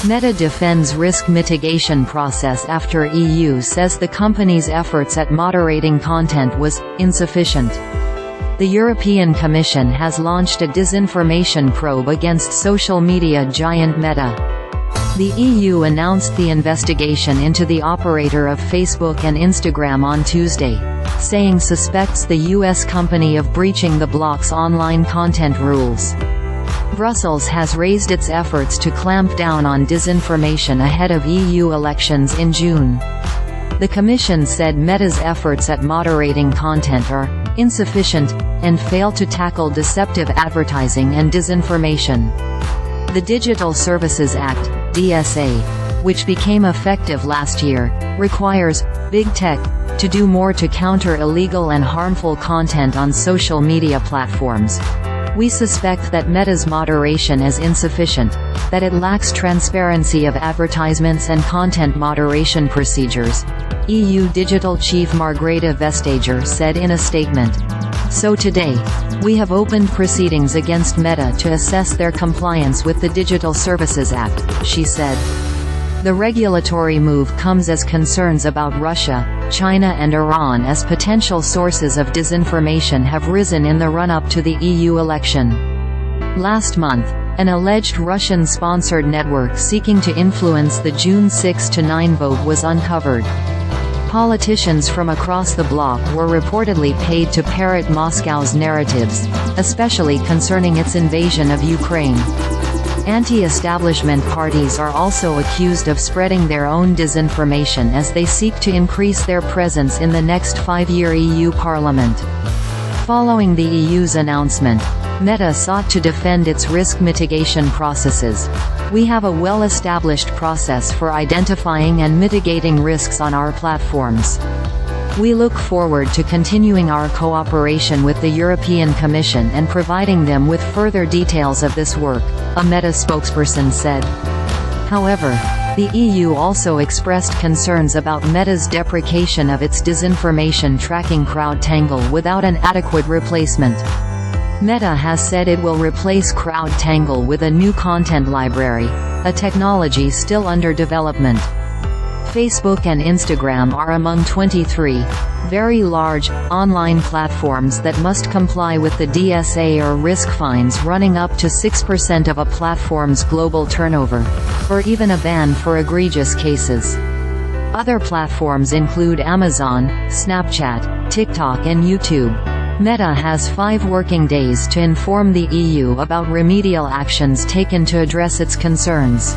Meta defends risk mitigation process after EU says the company's efforts at moderating content was insufficient. The European Commission has launched a disinformation probe against social media giant Meta. The EU announced the investigation into the operator of Facebook and Instagram on Tuesday, saying suspects the US company of breaching the bloc's online content rules. Brussels has raised its efforts to clamp down on disinformation ahead of EU elections in June. The Commission said Meta's efforts at moderating content are insufficient and fail to tackle deceptive advertising and disinformation. The Digital Services Act (DSA), which became effective last year, requires big tech to do more to counter illegal and harmful content on social media platforms. We suspect that Meta's moderation is insufficient, that it lacks transparency of advertisements and content moderation procedures, EU Digital Chief Margrethe Vestager said in a statement. So today, we have opened proceedings against Meta to assess their compliance with the Digital Services Act, she said. The regulatory move comes as concerns about Russia, China and Iran as potential sources of disinformation have risen in the run-up to the EU election. Last month, an alleged Russian-sponsored network seeking to influence the June 6-9 vote was uncovered. Politicians from across the bloc were reportedly paid to parrot Moscow's narratives, especially concerning its invasion of Ukraine. Anti-establishment parties are also accused of spreading their own disinformation as they seek to increase their presence in the next 5-year EU Parliament. Following the EU's announcement, Meta sought to defend its risk mitigation processes. We have a well-established process for identifying and mitigating risks on our platforms. We look forward to continuing our cooperation with the European Commission and providing them with further details of this work, a Meta spokesperson said. However, the EU also expressed concerns about Meta's deprecation of its disinformation tracking CrowdTangle without an adequate replacement. Meta has said it will replace CrowdTangle with a new content library, a technology still under development. Facebook and Instagram are among 23 very large online platforms that must comply with the DSA or risk fines running up to 6% of a platform's global turnover, or even a ban for egregious cases. Other platforms include Amazon, Snapchat, TikTok and YouTube. Meta has 5 working days to inform the EU about remedial actions taken to address its concerns.